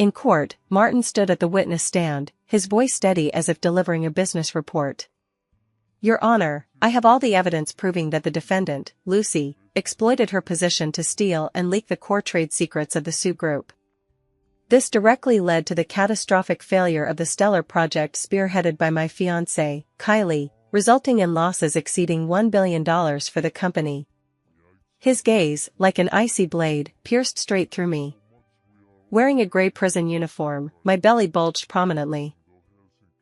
In court, Martin stood at the witness stand, his voice steady as if delivering a business report. Your Honor, I have all the evidence proving that the defendant, Lucy, exploited her position to steal and leak the core trade secrets of the Sioux Group. This directly led to the catastrophic failure of the Stellar project spearheaded by my fiancée, Kylie, resulting in losses exceeding $1 billion for the company. His gaze, like an icy blade, pierced straight through me. Wearing a gray prison uniform, my belly bulged prominently.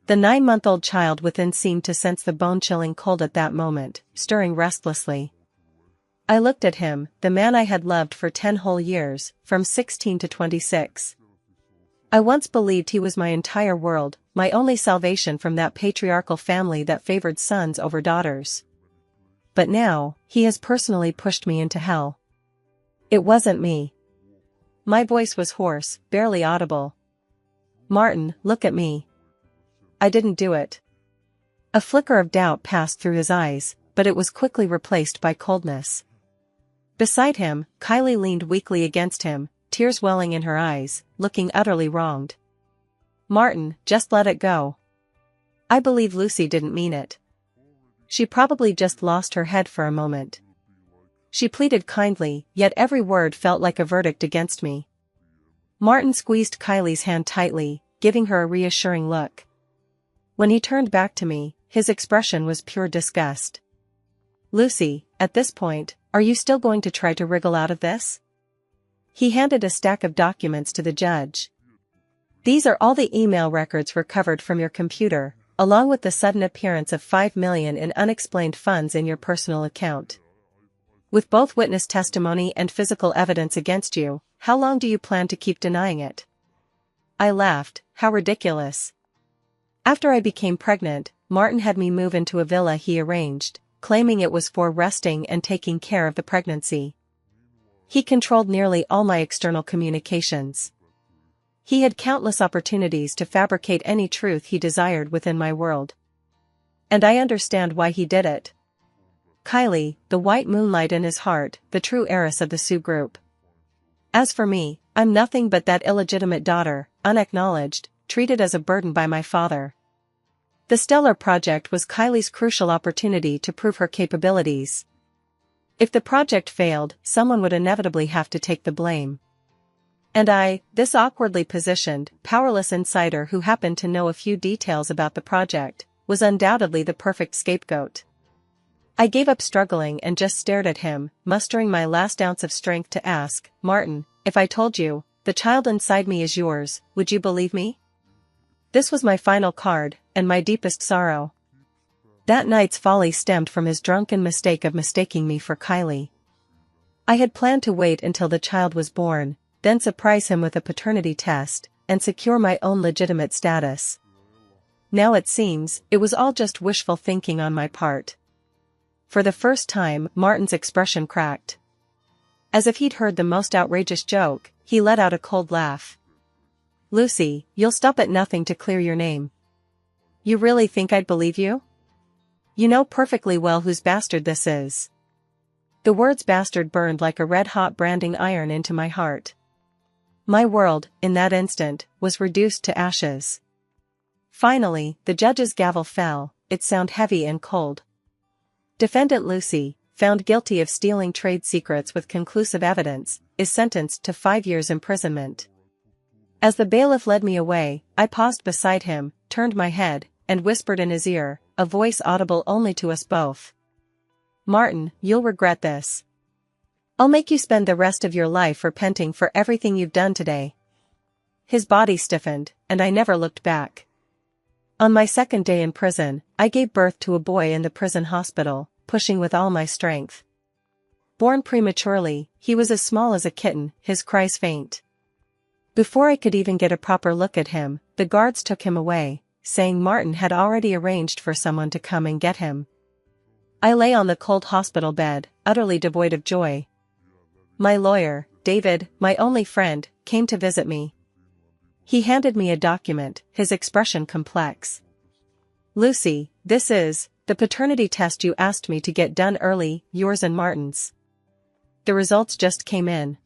The 9-month-old child within seemed to sense the bone-chilling cold at that moment, stirring restlessly. I looked at him, the man I had loved for 10 whole years, from 16 to 26. I once believed he was my entire world, my only salvation from that patriarchal family that favored sons over daughters. But now, he has personally pushed me into hell. It wasn't me. My voice was hoarse, barely audible. Martin, look at me. I didn't do it. A flicker of doubt passed through his eyes, but it was quickly replaced by coldness. Beside him, Kylie leaned weakly against him, tears welling in her eyes, looking utterly wronged. Martin, just let it go. I believe Lucy didn't mean it. She probably just lost her head for a moment. She pleaded kindly, yet every word felt like a verdict against me. Martin squeezed Kylie's hand tightly, giving her a reassuring look. When he turned back to me, his expression was pure disgust. Lucy, at this point, are you still going to try to wriggle out of this? He handed a stack of documents to the judge. These are all the email records recovered from your computer, along with the sudden appearance of $5 million in unexplained funds in your personal account. With both witness testimony and physical evidence against you, how long do you plan to keep denying it? I laughed. How ridiculous. After I became pregnant, Martin had me move into a villa he arranged, claiming it was for resting and taking care of the pregnancy. He controlled nearly all my external communications. He had countless opportunities to fabricate any truth he desired within my world. And I understand why he did it. Kylie, the white moonlight in his heart, the true heiress of the Sioux Group. As for me, I'm nothing but that illegitimate daughter, unacknowledged, treated as a burden by my father. The Stellar project was Kylie's crucial opportunity to prove her capabilities. If the project failed, someone would inevitably have to take the blame. And I, this awkwardly positioned, powerless insider who happened to know a few details about the project, was undoubtedly the perfect scapegoat. I gave up struggling and just stared at him, mustering my last ounce of strength to ask, Martin, if I told you, the child inside me is yours, would you believe me? This was my final card, and my deepest sorrow. That night's folly stemmed from his drunken mistake of mistaking me for Kylie. I had planned to wait until the child was born, then surprise him with a paternity test, and secure my own legitimate status. Now it seems, it was all just wishful thinking on my part. For the first time, Martin's expression cracked. As if he'd heard the most outrageous joke, he let out a cold laugh. Lucy, you'll stop at nothing to clear your name. You really think I'd believe you? You know perfectly well whose bastard this is. The words bastard burned like a red-hot branding iron into my heart. My world, in that instant, was reduced to ashes. Finally, the judge's gavel fell, its sound heavy and cold. Defendant Lucy, found guilty of stealing trade secrets with conclusive evidence, is sentenced to 5 years imprisonment. As the bailiff led me away, I paused beside him, turned my head, and whispered in his ear, a voice audible only to us both. Martin, you'll regret this. I'll make you spend the rest of your life repenting for everything you've done today. His body stiffened, and I never looked back. On my second day in prison, I gave birth to a boy in the prison hospital, pushing with all my strength. Born prematurely, he was as small as a kitten, his cries faint. Before I could even get a proper look at him, the guards took him away, saying Martin had already arranged for someone to come and get him. I lay on the cold hospital bed, utterly devoid of joy. My lawyer, David, my only friend, came to visit me. He handed me a document, his expression complex. Lucy, this is the paternity test you asked me to get done early, yours and Martin's. The results just came in.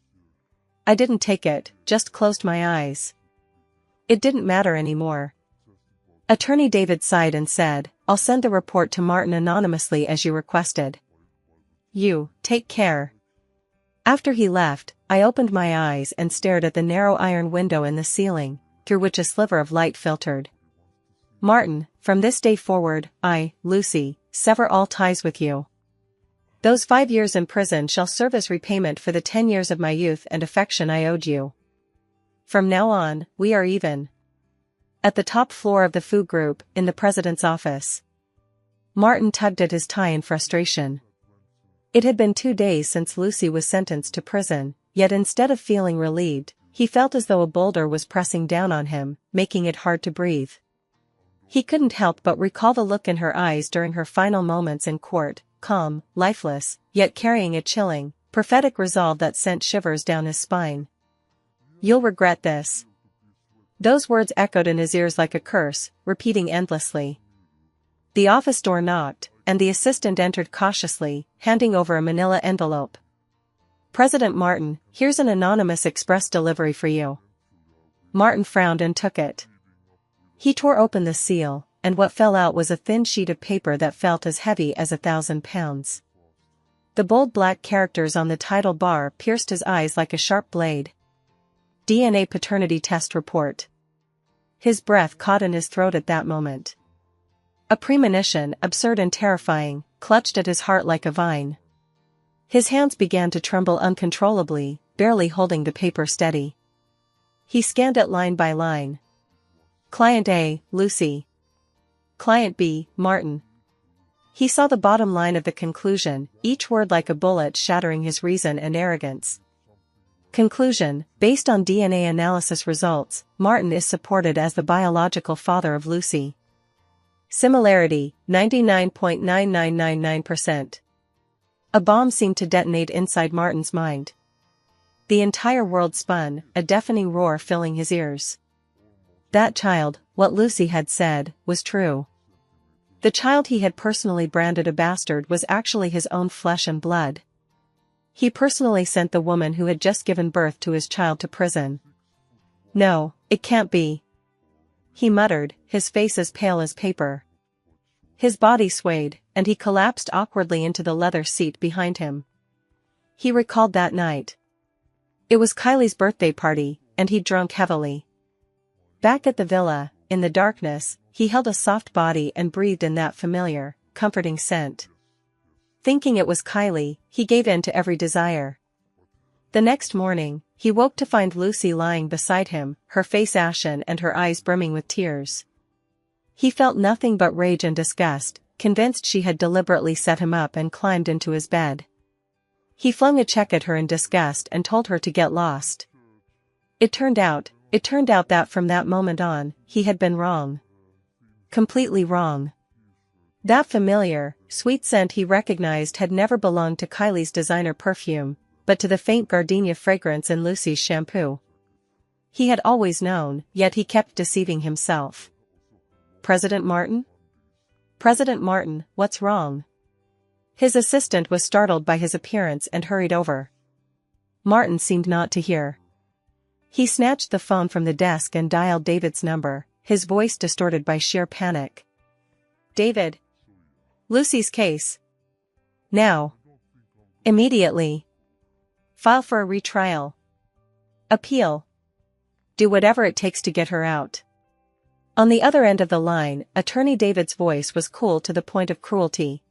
I didn't take it, just closed my eyes. It didn't matter anymore. Attorney David sighed and said, "I'll send the report to Martin anonymously as you requested. You, take care." After he left, I opened my eyes and stared at the narrow iron window in the ceiling, through which a sliver of light filtered. "Martin, from this day forward, I, Lucy, sever all ties with you. Those 5 years in prison shall serve as repayment for the 10 years of my youth and affection I owed you. From now on, we are even." At the top floor of the food group, in the president's office. Martin tugged at his tie in frustration. It had been 2 days since Lucy was sentenced to prison, yet instead of feeling relieved, he felt as though a boulder was pressing down on him, making it hard to breathe. He couldn't help but recall the look in her eyes during her final moments in court, calm, lifeless, yet carrying a chilling, prophetic resolve that sent shivers down his spine. "You'll regret this." Those words echoed in his ears like a curse, repeating endlessly. The office door knocked, and the assistant entered cautiously, handing over a manila envelope. "President Martin, here's an anonymous express delivery for you." Martin frowned and took it. He tore open the seal, and what fell out was a thin sheet of paper that felt as heavy as 1,000 pounds. The bold black characters on the title bar pierced his eyes like a sharp blade. DNA paternity test report. His breath caught in his throat at that moment. A premonition, absurd and terrifying, clutched at his heart like a vine. His hands began to tremble uncontrollably, barely holding the paper steady. He scanned it line by line. Client A, Lucy. Client B, Martin. He saw the bottom line of the conclusion, each word like a bullet shattering his reason and arrogance. Conclusion: based on DNA analysis results, Martin is supported as the biological father of Lucy. Similarity: 99.9999%. A bomb seemed to detonate inside Martin's mind. The entire world spun, a deafening roar filling his ears. That child, what Lucy had said, was true. The child he had personally branded a bastard was actually his own flesh and blood. He personally sent the woman who had just given birth to his child to prison. "No, it can't be," he muttered, his face as pale as paper. His body swayed, and he collapsed awkwardly into the leather seat behind him. He recalled that night. It was Kylie's birthday party, and he'd drunk heavily. Back at the villa, in the darkness, he held a soft body and breathed in that familiar, comforting scent. Thinking it was Kylie, he gave in to every desire. The next morning, he woke to find Lucy lying beside him, her face ashen and her eyes brimming with tears. He felt nothing but rage and disgust, convinced she had deliberately set him up and climbed into his bed. He flung a check at her in disgust and told her to get lost. It turned out that from that moment on, he had been wrong. Completely wrong. That familiar, sweet scent he recognized had never belonged to Kylie's designer perfume, but to the faint gardenia fragrance in Lucy's shampoo. He had always known, yet he kept deceiving himself. "President Martin? President Martin, what's wrong?" His assistant was startled by his appearance and hurried over. Martin seemed not to hear. He snatched the phone from the desk and dialed David's number, his voice distorted by sheer panic. "David. Lucy's case. Now. Immediately. File for a retrial. Appeal. Do whatever it takes to get her out." On the other end of the line, Attorney David's voice was cool to the point of cruelty.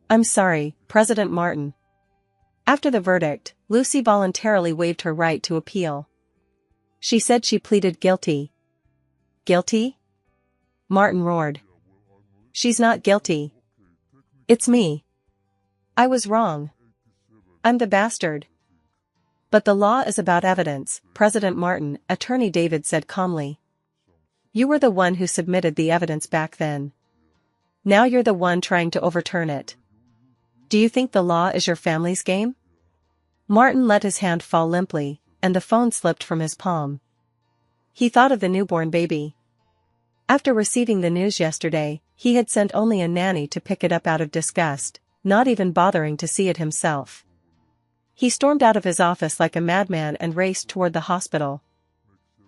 "I'm sorry, President Martin." After the verdict, Lucy voluntarily waived her right to appeal. She said she pleaded guilty. "Guilty?" Martin roared. "She's not guilty. It's me. I was wrong. I'm the bastard." "But the law is about evidence, President Martin," Attorney David said calmly. "You were the one who submitted the evidence back then. Now you're the one trying to overturn it. Do you think the law is your family's game?" Martin let his hand fall limply, and the phone slipped from his palm. He thought of the newborn baby. After receiving the news yesterday, he had sent only a nanny to pick it up out of disgust, not even bothering to see it himself. He stormed out of his office like a madman and raced toward the hospital.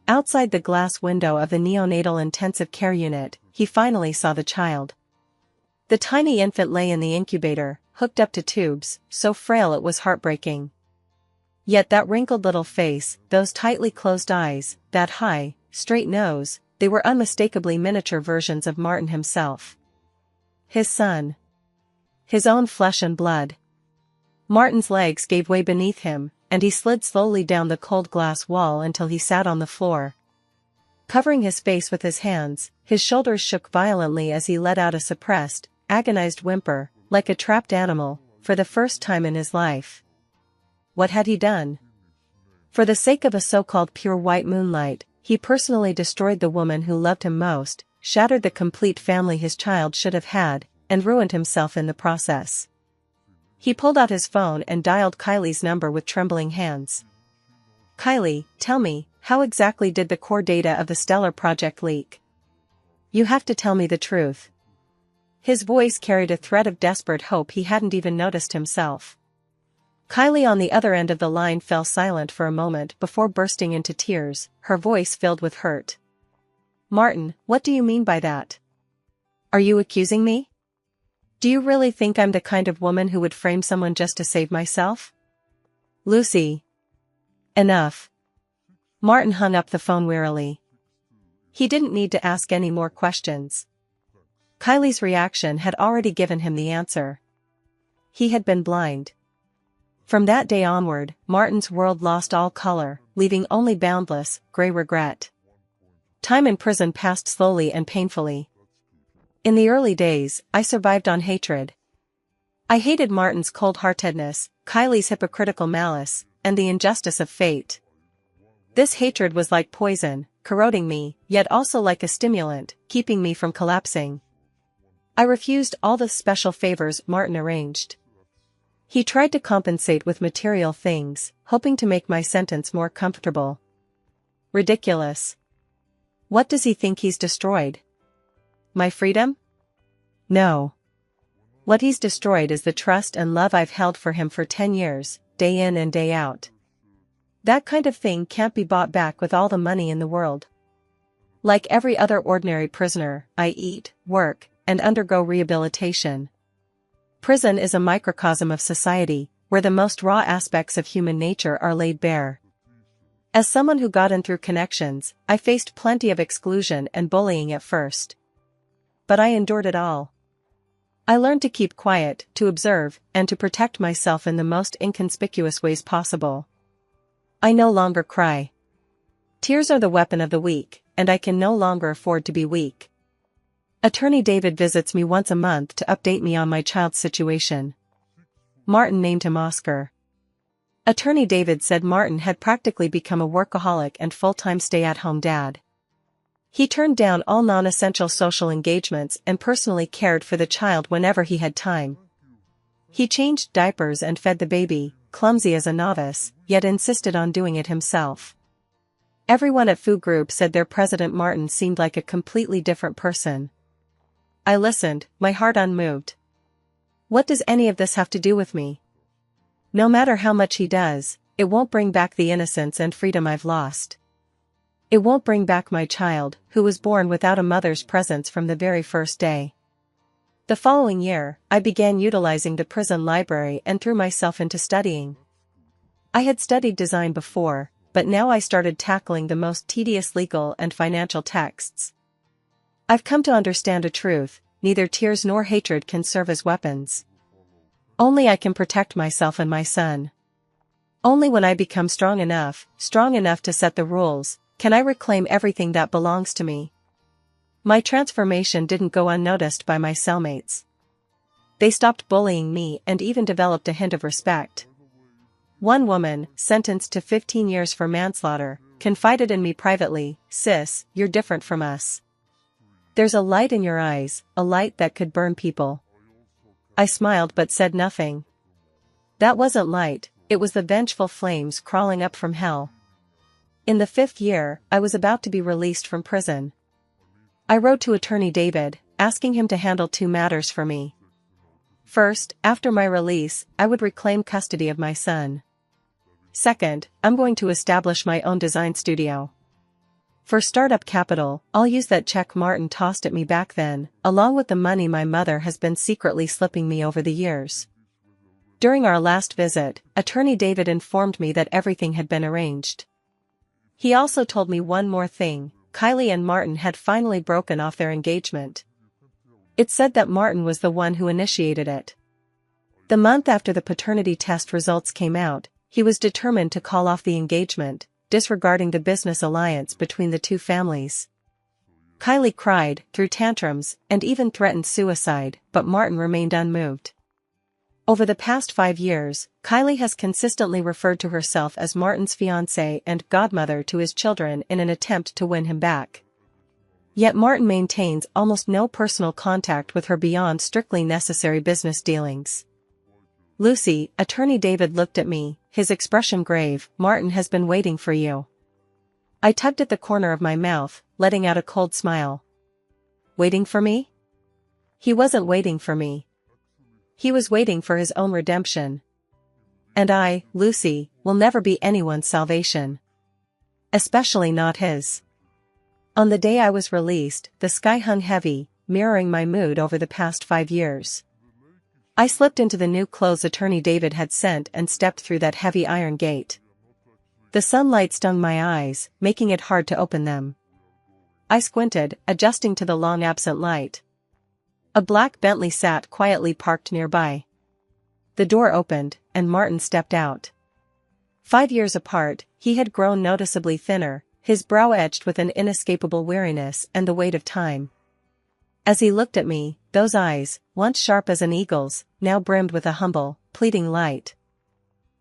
Outside the glass window of the neonatal intensive care unit, he finally saw the child. The tiny infant lay in the incubator, hooked up to tubes, so frail it was heartbreaking. Yet that wrinkled little face, those tightly closed eyes, that high, straight nose, they were unmistakably miniature versions of Martin himself. His son. His own flesh and blood. Martin's legs gave way beneath him, and he slid slowly down the cold glass wall until he sat on the floor. Covering his face with his hands, his shoulders shook violently as he let out a suppressed, agonized whimper, like a trapped animal, for the first time in his life. What had he done? For the sake of a so-called pure white moonlight, he personally destroyed the woman who loved him most, shattered the complete family his child should have had, and ruined himself in the process. He pulled out his phone and dialed Kylie's number with trembling hands. "Kylie, tell me, how exactly did the core data of the Stellar project leak? You have to tell me the truth." His voice carried a thread of desperate hope he hadn't even noticed himself. Kylie on the other end of the line fell silent for a moment before bursting into tears, her voice filled with hurt. "Martin, what do you mean by that? Are you accusing me? Do you really think I'm the kind of woman who would frame someone just to save myself?" "Lucy." "Enough." Martin hung up the phone wearily. He didn't need to ask any more questions. Kylie's reaction had already given him the answer. He had been blind. From that day onward, Martin's world lost all color, leaving only boundless, gray regret. Time in prison passed slowly and painfully. In the early days, I survived on hatred. I hated Martin's cold-heartedness, Kylie's hypocritical malice, and the injustice of fate. This hatred was like poison, corroding me, yet also like a stimulant, keeping me from collapsing. I refused all the special favors Martin arranged. He tried to compensate with material things, hoping to make my sentence more comfortable. Ridiculous. What does he think he's destroyed? My freedom? No. What he's destroyed is the trust and love I've held for him for 10 years, day in and day out. That kind of thing can't be bought back with all the money in the world. Like every other ordinary prisoner, I eat, work, and undergo rehabilitation. Prison is a microcosm of society, where the most raw aspects of human nature are laid bare. As someone who got in through connections, I faced plenty of exclusion and bullying at first. But I endured it all. I learned to keep quiet, to observe, and to protect myself in the most inconspicuous ways possible. I no longer cry. Tears are the weapon of the weak, and I can no longer afford to be weak. Attorney David visits me once a month to update me on my child's situation. Martin named him Oscar. Attorney David said Martin had practically become a workaholic and full-time stay-at-home dad. He turned down all non-essential social engagements and personally cared for the child whenever he had time. He changed diapers and fed the baby, clumsy as a novice, yet insisted on doing it himself. Everyone at Food Group said their president Martin seemed like a completely different person. I listened, my heart unmoved. What does any of this have to do with me? No matter how much he does, it won't bring back the innocence and freedom I've lost. It won't bring back my child, who was born without a mother's presence from the very first day. The following year, I began utilizing the prison library and threw myself into studying. I had studied design before, but now I started tackling the most tedious legal and financial texts. I've come to understand a truth: neither tears nor hatred can serve as weapons. Only I can protect myself and my son. Only when I become strong enough to set the rules, can I reclaim everything that belongs to me. My transformation didn't go unnoticed by my cellmates. They stopped bullying me and even developed a hint of respect. One woman, sentenced to 15 years for manslaughter, confided in me privately, "Sis, you're different from us. There's a light in your eyes, a light that could burn people." I smiled but said nothing. That wasn't light, it was the vengeful flames crawling up from hell. In the 5th year, I was about to be released from prison. I wrote to Attorney David, asking him to handle 2 matters for me. First, after my release, I would reclaim custody of my son. Second, I'm going to establish my own design studio. For startup capital, I'll use that check Martin tossed at me back then, along with the money my mother has been secretly slipping me over the years. During our last visit, Attorney David informed me that everything had been arranged. He also told me one more thing: Kylie and Martin had finally broken off their engagement. It said that Martin was the one who initiated it. The month after the paternity test results came out, he was determined to call off the engagement, disregarding the business alliance between the two families. Kylie cried, threw tantrums, and even threatened suicide, but Martin remained unmoved. Over the past 5 years, Kylie has consistently referred to herself as Martin's fiancée and godmother to his children in an attempt to win him back. Yet Martin maintains almost no personal contact with her beyond strictly necessary business dealings. "Lucy," Attorney David looked at me, his expression grave. "Martin has been waiting for you." I tugged at the corner of my mouth, letting out a cold smile. Waiting for me? He wasn't waiting for me. He was waiting for his own redemption. And I, Lucy, will never be anyone's salvation. Especially not his. On the day I was released, the sky hung heavy, mirroring my mood over the past 5 years. I slipped into the new clothes Attorney David had sent and stepped through that heavy iron gate. The sunlight stung my eyes, making it hard to open them. I squinted, adjusting to the long-absent light. A black Bentley sat quietly parked nearby. The door opened, and Martin stepped out. 5 years apart, he had grown noticeably thinner, his brow etched with an inescapable weariness and the weight of time. As he looked at me, those eyes, once sharp as an eagle's, now brimmed with a humble, pleading light.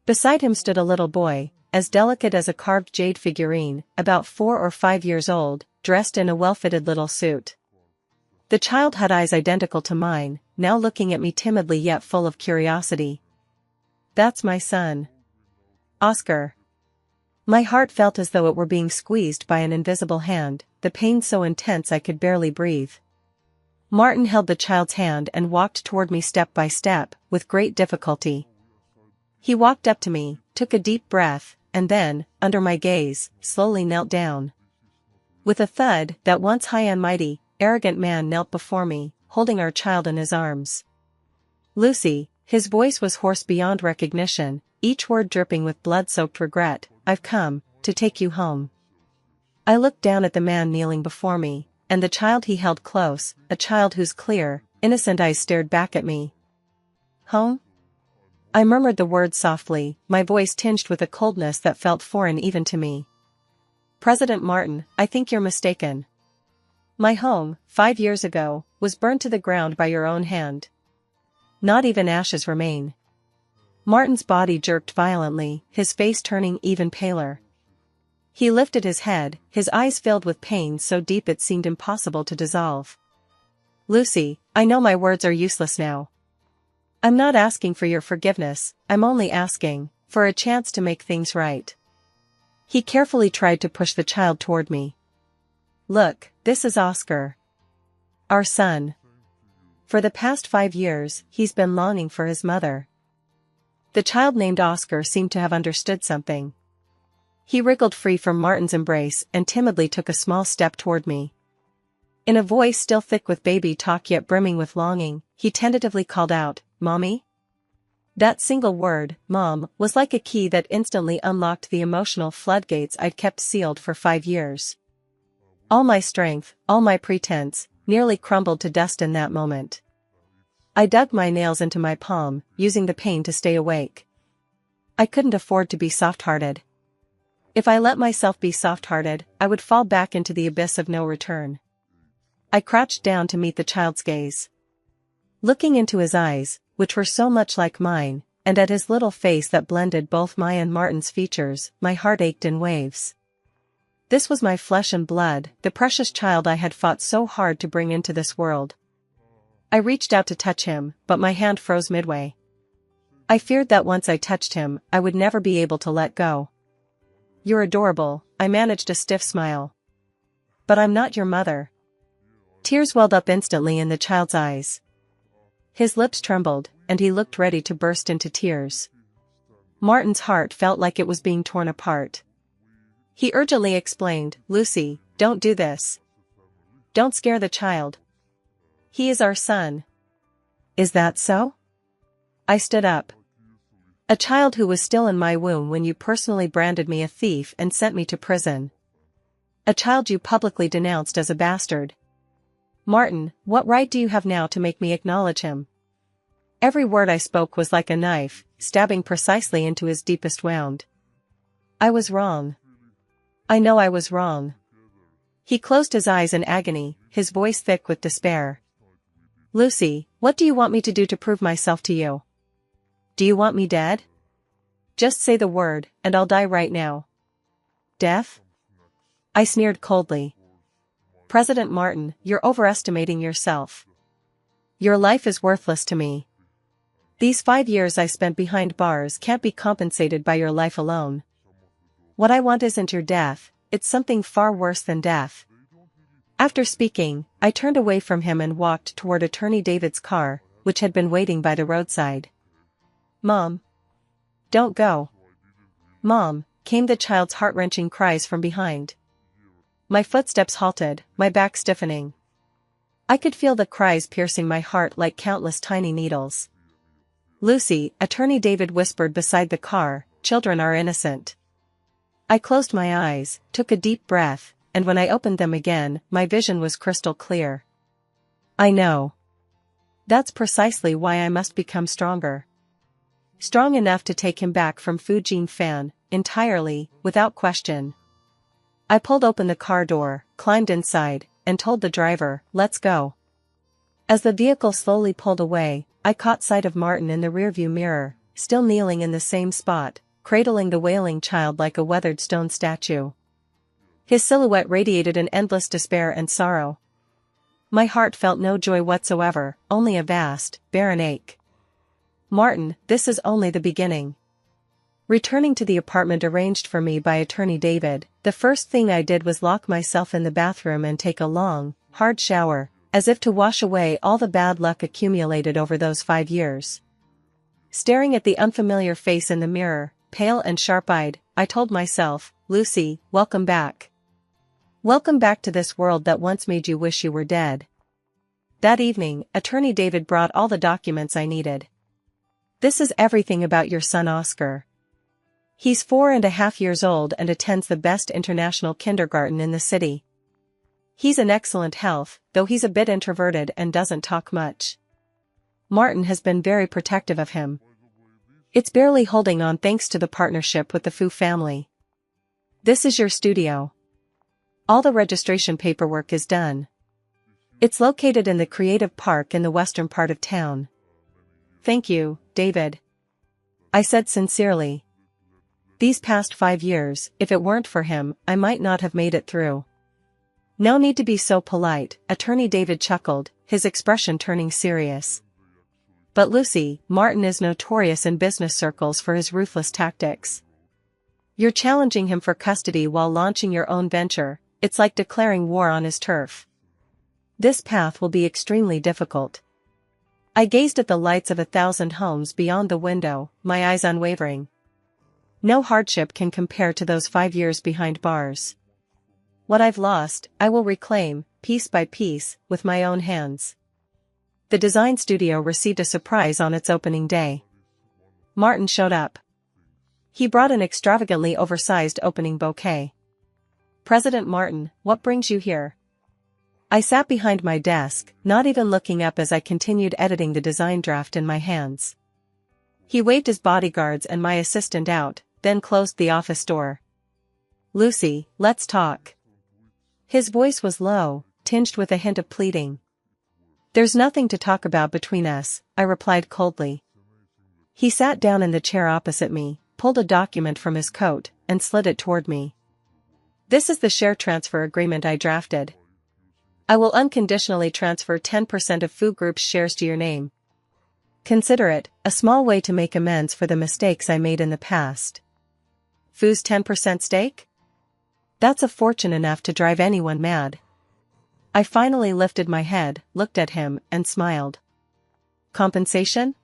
Beside him stood a little boy, as delicate as a carved jade figurine, about 4 or 5 years old, dressed in a well-fitted little suit. The child had eyes identical to mine, now looking at me timidly yet full of curiosity. "That's my son. Oscar." My heart felt as though it were being squeezed by an invisible hand, the pain so intense I could barely breathe. Martin held the child's hand and walked toward me step by step, with great difficulty. He walked up to me, took a deep breath, and then, under my gaze, slowly knelt down. With a thud, that once high and mighty, arrogant man knelt before me, holding our child in his arms. "Lucy," his voice was hoarse beyond recognition, each word dripping with blood-soaked regret, "I've come to take you home." I looked down at the man kneeling before me, and the child he held close, a child whose clear, innocent eyes stared back at me. "Home?" I murmured the words softly, my voice tinged with a coldness that felt foreign even to me. "President Martin, I think you're mistaken. My home, 5 years ago, was burned to the ground by your own hand. Not even ashes remain." Martin's body jerked violently, his face turning even paler. He lifted his head, his eyes filled with pain so deep it seemed impossible to dissolve. "Lucy, I know my words are useless now. I'm not asking for your forgiveness, I'm only asking for a chance to make things right." He carefully tried to push the child toward me. "Look, this is Oscar. Our son. For the past 5 years, he's been longing for his mother." The child named Oscar seemed to have understood something. He wriggled free from Martin's embrace and timidly took a small step toward me. In a voice still thick with baby talk yet brimming with longing, he tentatively called out, "Mommy?" That single word, Mom, was like a key that instantly unlocked the emotional floodgates I'd kept sealed for 5 years. All my strength, all my pretense, nearly crumbled to dust in that moment. I dug my nails into my palm, using the pain to stay awake. I couldn't afford to be soft-hearted. If I let myself be soft-hearted, I would fall back into the abyss of no return. I crouched down to meet the child's gaze. Looking into his eyes, which were so much like mine, and at his little face that blended both my and Martin's features, my heart ached in waves. This was my flesh and blood, the precious child I had fought so hard to bring into this world. I reached out to touch him, but my hand froze midway. I feared that once I touched him, I would never be able to let go. "You're adorable," I managed a stiff smile. "But I'm not your mother." Tears welled up instantly in the child's eyes. His lips trembled, and he looked ready to burst into tears. Martin's heart felt like it was being torn apart. He urgently explained, "Lucy, Don't do this. Don't scare the child. He is our son. Is that so? I stood up. A child who was still in my womb when you personally branded me a thief and sent me to prison. A child you publicly denounced as a bastard. Martin, what right do you have now to make me acknowledge him? Every word I spoke was like a knife, stabbing precisely into his deepest wound. I was wrong. I know I was wrong. He closed his eyes in agony, his voice thick with despair. Lucy, what do you want me to do to prove myself to you? Do you want me dead? Just say the word, and I'll die right now. Deaf? I sneered coldly. President Martin, you're overestimating yourself. Your life is worthless to me. These 5 years I spent behind bars can't be compensated by your life alone. What I want isn't your death, it's something far worse than death. After speaking, I turned away from him and walked toward Attorney David's car, which had been waiting by the roadside. Mom. Don't go. Mom, came the child's heart-wrenching cries from behind. My footsteps halted, my back stiffening. I could feel the cries piercing my heart like countless tiny needles. Lucy, Attorney David whispered beside the car, children are innocent. I closed my eyes, took a deep breath, and when I opened them again, my vision was crystal clear. I know. That's precisely why I must become stronger. Strong enough to take him back from Fujin Fan, entirely, without question. I pulled open the car door, climbed inside, and told the driver, let's go. As the vehicle slowly pulled away, I caught sight of Martin in the rearview mirror, still kneeling in the same spot, cradling the wailing child like a weathered stone statue. His silhouette radiated an endless despair and sorrow. My heart felt no joy whatsoever, only a vast, barren ache. Martin, this is only the beginning. Returning to the apartment arranged for me by Attorney David, the first thing I did was lock myself in the bathroom and take a long, hard shower, as if to wash away all the bad luck accumulated over those 5 years. Staring at the unfamiliar face in the mirror, pale and sharp-eyed, I told myself, Lucy, welcome back. Welcome back to this world that once made you wish you were dead. That evening, Attorney David brought all the documents I needed. This is everything about your son Oscar. He's 4.5 years old and attends the best international kindergarten in the city. He's in excellent health, though he's a bit introverted and doesn't talk much. Martin has been very protective of him. It's barely holding on thanks to the partnership with the Fu family. This is your studio. All the registration paperwork is done. It's located in the Creative Park in the western part of town. Thank you, David. I said sincerely. These past 5 years, if it weren't for him, I might not have made it through. No need to be so polite, Attorney David chuckled, his expression turning serious. But Lucy, Martin is notorious in business circles for his ruthless tactics. You're challenging him for custody while launching your own venture, it's like declaring war on his turf. This path will be extremely difficult. I gazed at the lights of 1,000 homes beyond the window, my eyes unwavering. No hardship can compare to those 5 years behind bars. What I've lost, I will reclaim, piece by piece, with my own hands. The design studio received a surprise on its opening day. Martin showed up. He brought an extravagantly oversized opening bouquet. President Martin, what brings you here? I sat behind my desk, not even looking up as I continued editing the design draft in my hands. He waved his bodyguards and my assistant out, then closed the office door. Lucy, let's talk. His voice was low, tinged with a hint of pleading. There's nothing to talk about between us, I replied coldly. He sat down in the chair opposite me, pulled a document from his coat, and slid it toward me. This is the share transfer agreement I drafted. I will unconditionally transfer 10% of Fu Group's shares to your name. Consider it a small way to make amends for the mistakes I made in the past. Fu's 10% stake? That's a fortune enough to drive anyone mad. I finally lifted my head, looked at him, and smiled. Compensation?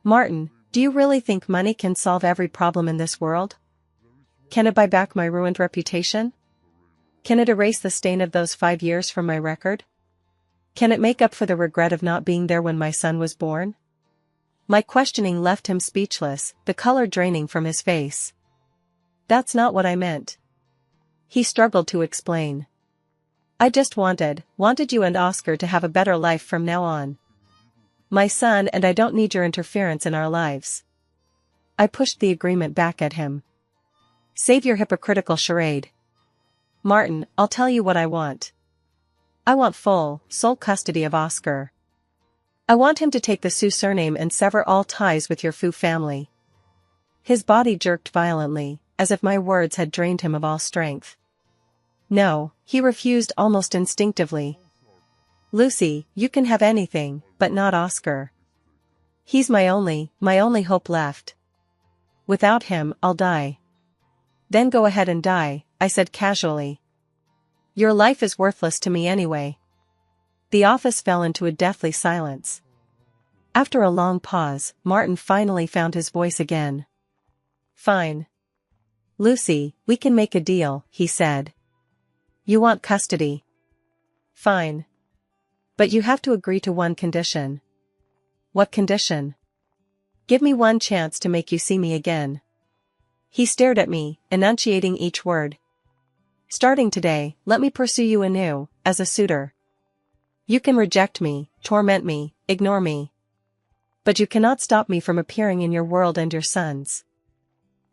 Martin, do you really think money can solve every problem in this world? Can it buy back my ruined reputation? Can it erase the stain of those 5 years from my record? Can it make up for the regret of not being there when my son was born? My questioning left him speechless, the color draining from his face. That's not what I meant. He struggled to explain. I just wanted you and Oscar to have a better life from now on. My son and I don't need your interference in our lives. I pushed the agreement back at him. Save your hypocritical charade. Martin, I'll tell you what I want. I want sole custody of Oscar. I want him to take the Sioux surname and sever all ties with your Fu family. His body jerked violently, as if my words had drained him of all strength. No, he refused almost instinctively. Lucy, you can have anything, but not Oscar. He's my only hope left. Without him, I'll die. Then go ahead and die, I said casually. Your life is worthless to me anyway. The office fell into a deathly silence. After a long pause, Martin finally found his voice again. Fine. Lucy, we can make a deal, he said. You want custody? Fine. But you have to agree to one condition. What condition? Give me one chance to make you see me again. He stared at me, enunciating each word. Starting today, let me pursue you anew, as a suitor. You can reject me, torment me, ignore me. But you cannot stop me from appearing in your world and your son's.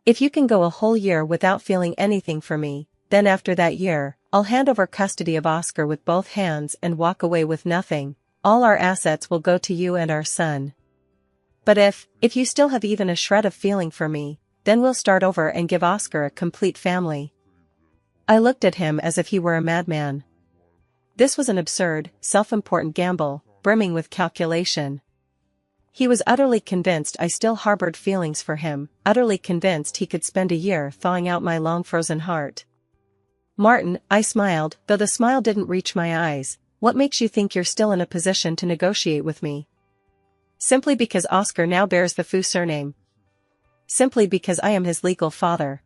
If you can go a whole year without feeling anything for me, then after that year, I'll hand over custody of Oscar with both hands and walk away with nothing. All our assets will go to you and our son. But if you still have even a shred of feeling for me, then we'll start over and give Oscar a complete family. I looked at him as if he were a madman. This was an absurd, self-important gamble, brimming with calculation. He was utterly convinced I still harbored feelings for him, utterly convinced he could spend a year thawing out my long-frozen heart. Martin, I smiled, though the smile didn't reach my eyes. What makes you think you're still in a position to negotiate with me? Simply because Oscar now bears the Fu surname. Simply because I am his legal father.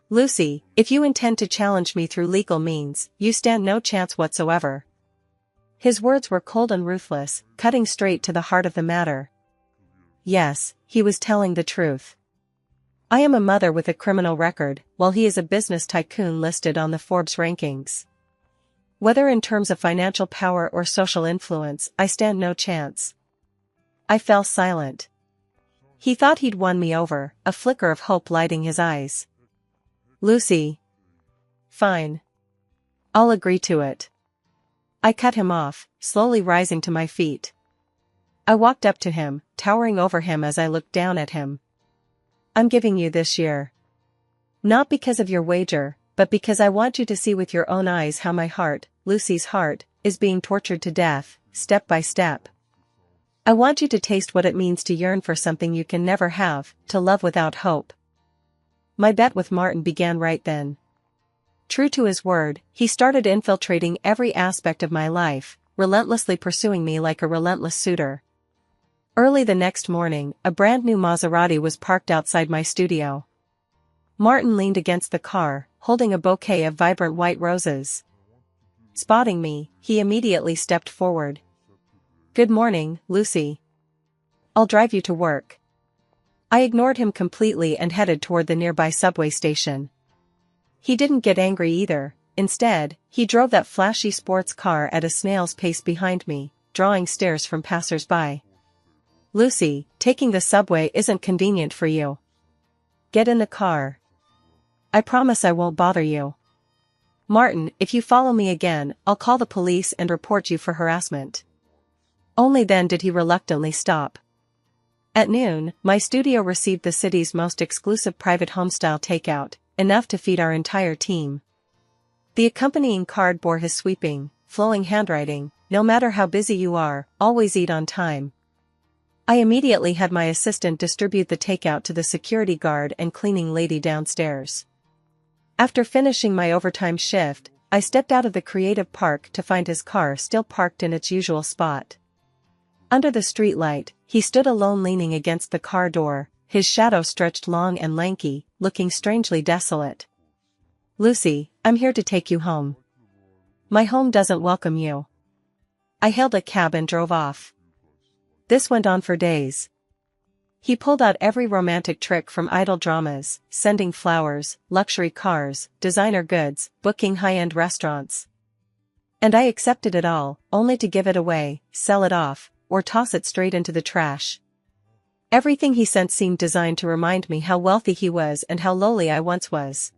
Lucy, if you intend to challenge me through legal means, you stand no chance whatsoever. His words were cold and ruthless, cutting straight to the heart of the matter. Yes, he was telling the truth. I am a mother with a criminal record, while he is a business tycoon listed on the Forbes rankings. Whether in terms of financial power or social influence, I stand no chance. I fell silent. He thought he'd won me over, a flicker of hope lighting his eyes. Lucy. Fine. I'll agree to it. I cut him off, slowly rising to my feet. I walked up to him, towering over him as I looked down at him. I'm giving you this year. Not because of your wager, but because I want you to see with your own eyes how my heart, Lucy's heart, is being tortured to death, step by step. I want you to taste what it means to yearn for something you can never have, to love without hope. My bet with Martin began right then. True to his word, he started infiltrating every aspect of my life, relentlessly pursuing me like a relentless suitor. Early the next morning, a brand new Maserati was parked outside my studio. Martin leaned against the car, holding a bouquet of vibrant white roses. Spotting me, he immediately stepped forward. Good morning, Lucy. I'll drive you to work. I ignored him completely and headed toward the nearby subway station. He didn't get angry either. Instead, he drove that flashy sports car at a snail's pace behind me, drawing stares from passers-by. Lucy, taking the subway isn't convenient for you. Get in the car. I promise I won't bother you. Martin, if you follow me again, I'll call the police and report you for harassment. Only then did he reluctantly stop. At noon, my studio received the city's most exclusive private home-style takeout, enough to feed our entire team. The accompanying card bore his sweeping, flowing handwriting, no matter how busy you are, always eat on time. I immediately had my assistant distribute the takeout to the security guard and cleaning lady downstairs. After finishing my overtime shift, I stepped out of the creative park to find his car still parked in its usual spot. Under the streetlight, he stood alone leaning against the car door, his shadow stretched long and lanky, looking strangely desolate. Lucy, I'm here to take you home. My home doesn't welcome you. I hailed a cab and drove off. This went on for days. He pulled out every romantic trick from idol dramas, sending flowers, luxury cars, designer goods, booking high-end restaurants. And I accepted it all, only to give it away, sell it off, or toss it straight into the trash. Everything he sent seemed designed to remind me how wealthy he was and how lowly I once was.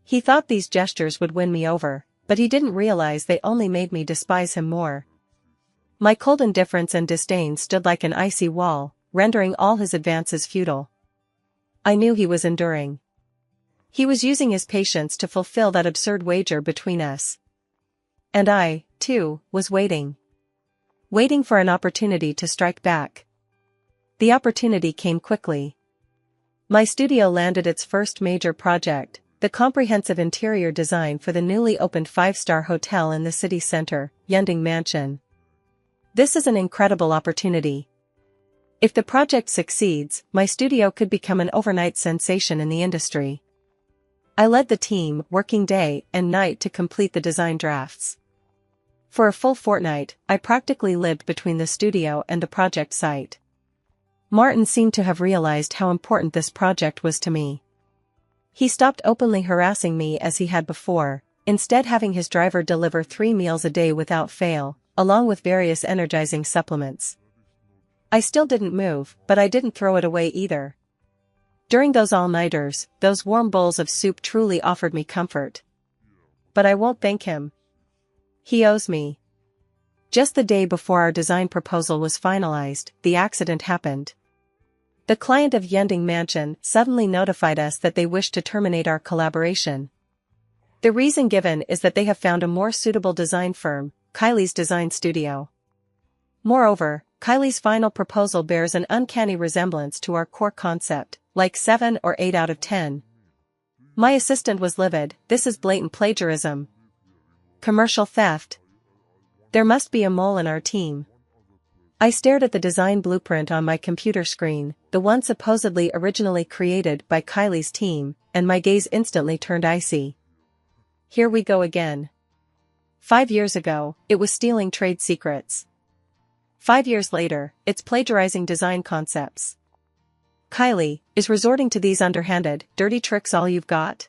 He thought these gestures would win me over, but he didn't realize they only made me despise him more. My cold indifference and disdain stood like an icy wall, rendering all his advances futile. I knew he was enduring. He was using his patience to fulfill that absurd wager between us. And I, too, was waiting. Waiting for an opportunity to strike back. The opportunity came quickly. My studio landed its first major project, the comprehensive interior design for the newly opened 5-star hotel in the city center, Yending Mansion. This is an incredible opportunity. If the project succeeds, my studio could become an overnight sensation in the industry. I led the team, working day and night to complete the design drafts. For a full fortnight, I practically lived between the studio and the project site. Martin seemed to have realized how important this project was to me. He stopped openly harassing me as he had before, instead having his driver deliver 3 meals a day without fail, along with various energizing supplements. I still didn't move, but I didn't throw it away either. During those all-nighters, those warm bowls of soup truly offered me comfort. But I won't thank him. He owes me. Just the day before our design proposal was finalized, the accident happened. The client of Yending Mansion suddenly notified us that they wished to terminate our collaboration. The reason given is that they have found a more suitable design firm, Kylie's Design Studio. Moreover, Kylie's final proposal bears an uncanny resemblance to our core concept, like 7 or 8 out of 10. My assistant was livid. This is blatant plagiarism. Commercial theft. There must be a mole in our team. I stared at the design blueprint on my computer screen, the one supposedly originally created by Kylie's team, and my gaze instantly turned icy. Here we go again. 5 years ago, it was stealing trade secrets. 5 years later, it's plagiarizing design concepts. Kylie, is resorting to these underhanded, dirty tricks all you've got?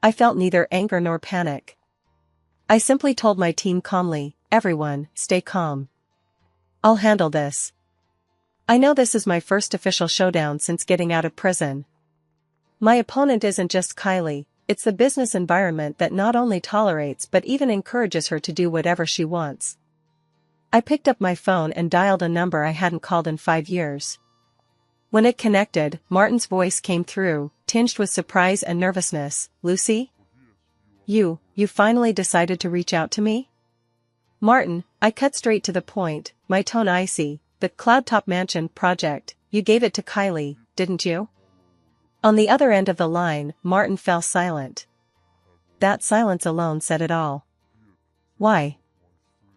I felt neither anger nor panic. I simply told my team calmly, everyone, stay calm. I'll handle this. I know this is my first official showdown since getting out of prison. My opponent isn't just Kylie, it's the business environment that not only tolerates but even encourages her to do whatever she wants. I picked up my phone and dialed a number I hadn't called in 5 years. When it connected, Martin's voice came through, tinged with surprise and nervousness. Lucy? You finally decided to reach out to me? Martin, I cut straight to the point, my tone icy. The Cloudtop Mansion project, you gave it to Kylie, didn't you? On the other end of the line, Martin fell silent. That silence alone said it all. Why?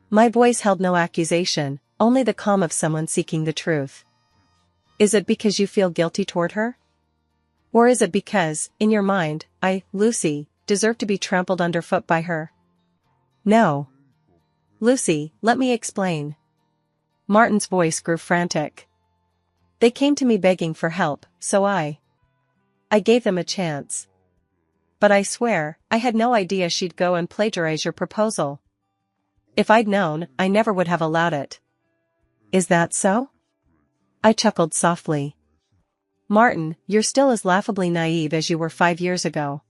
My voice held no accusation, only the calm of someone seeking the truth. Is it because you feel guilty toward her? Or is it because, in your mind, I, Lucy, deserve to be trampled underfoot by her? No. Lucy, let me explain. Martin's voice grew frantic. They came to me begging for help, so I gave them a chance. But I swear, I had no idea she'd go and plagiarize your proposal. If I'd known, I never would have allowed it. Is that so? I chuckled softly. Martin, you're still as laughably naive as you were 5 years ago.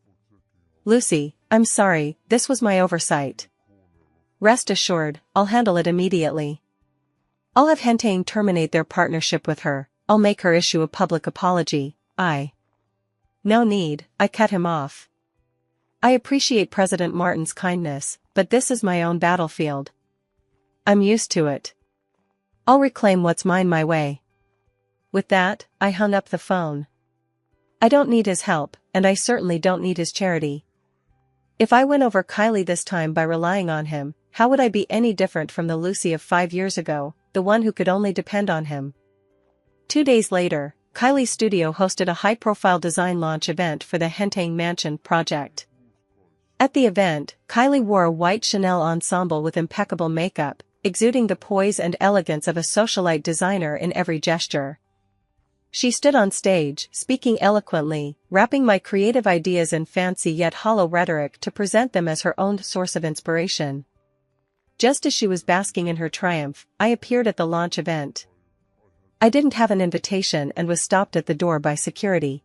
Lucy, I'm sorry, this was my oversight. Rest assured, I'll handle it immediately. I'll have Hentang terminate their partnership with her, I'll make her issue a public apology. No need, I cut him off. I appreciate President Martin's kindness, but this is my own battlefield. I'm used to it. I'll reclaim what's mine my way. With that, I hung up the phone. I don't need his help, and I certainly don't need his charity. If I win over Kylie this time by relying on him, how would I be any different from the Lucy of 5 years ago, the one who could only depend on him? 2 days later, Kylie's studio hosted a high-profile design launch event for the Hentang Mansion project. At the event, Kylie wore a white Chanel ensemble with impeccable makeup, exuding the poise and elegance of a socialite designer in every gesture. She stood on stage, speaking eloquently, wrapping my creative ideas in fancy yet hollow rhetoric to present them as her own source of inspiration. Just as she was basking in her triumph, I appeared at the launch event. I didn't have an invitation and was stopped at the door by security.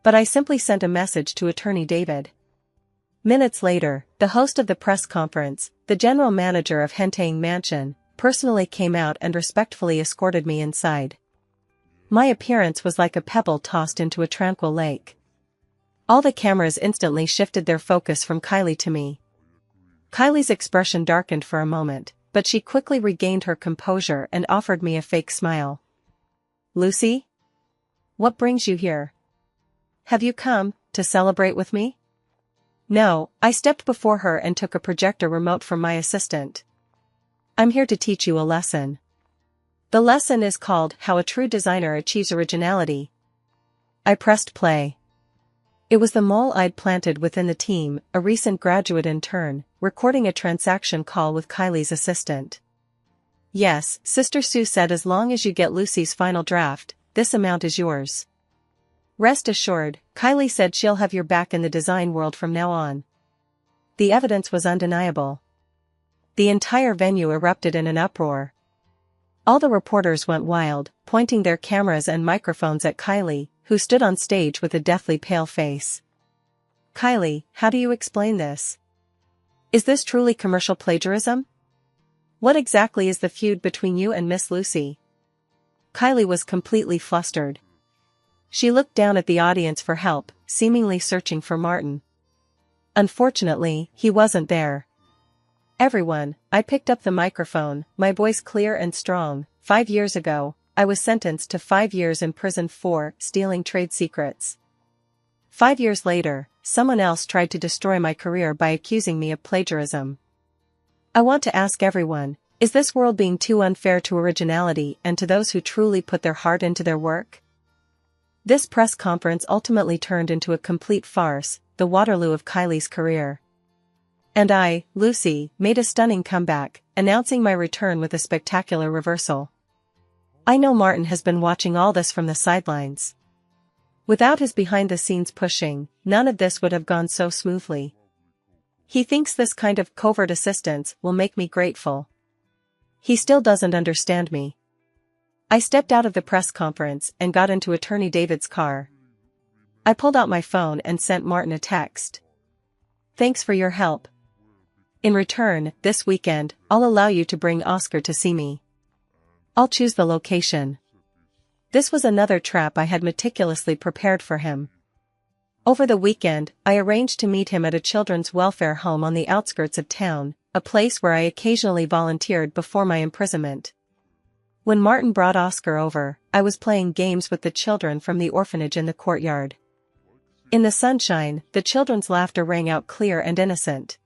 But I simply sent a message to Attorney David. Minutes later, the host of the press conference, the general manager of Hentang Mansion, personally came out and respectfully escorted me inside. My appearance was like a pebble tossed into a tranquil lake. All the cameras instantly shifted their focus from Kylie to me. Kylie's expression darkened for a moment, but she quickly regained her composure and offered me a fake smile. "Lucy? What brings you here? Have you come to celebrate with me?" "No," I stepped before her and took a projector remote from my assistant. "I'm here to teach you a lesson. The lesson is called How a True Designer Achieves Originality." I pressed play. It was the mole I'd planted within the team, a recent graduate intern, recording a transaction call with Kylie's assistant. "Yes," Sister Sue said, "as long as you get Lucy's final draft, this amount is yours. Rest assured," Kylie said, "she'll have your back in the design world from now on." The evidence was undeniable. The entire venue erupted in an uproar. All the reporters went wild, pointing their cameras and microphones at Kylie, who stood on stage with a deathly pale face. "Kylie, how do you explain this? Is this truly commercial plagiarism? What exactly is the feud between you and Miss Lucy?" Kylie was completely flustered. She looked down at the audience for help, seemingly searching for Martin. Unfortunately, he wasn't there. "Everyone," I picked up the microphone, my voice clear and strong. 5 years ago, I was sentenced to 5 years in prison for stealing trade secrets. 5 years later, someone else tried to destroy my career by accusing me of plagiarism. I want to ask everyone, is this world being too unfair to originality and to those who truly put their heart into their work? This press conference ultimately turned into a complete farce, the Waterloo of Kylie's career. And I, Lucy, made a stunning comeback, announcing my return with a spectacular reversal. I know Martin has been watching all this from the sidelines. Without his behind-the-scenes pushing, none of this would have gone so smoothly. He thinks this kind of covert assistance will make me grateful. He still doesn't understand me. I stepped out of the press conference and got into Attorney David's car. I pulled out my phone and sent Martin a text. "Thanks for your help. In return, this weekend, I'll allow you to bring Oscar to see me. I'll choose the location." This was another trap I had meticulously prepared for him. Over the weekend, I arranged to meet him at a children's welfare home on the outskirts of town, a place where I occasionally volunteered before my imprisonment. When Martin brought Oscar over, I was playing games with the children from the orphanage in the courtyard. In the sunshine, the children's laughter rang out clear and innocent.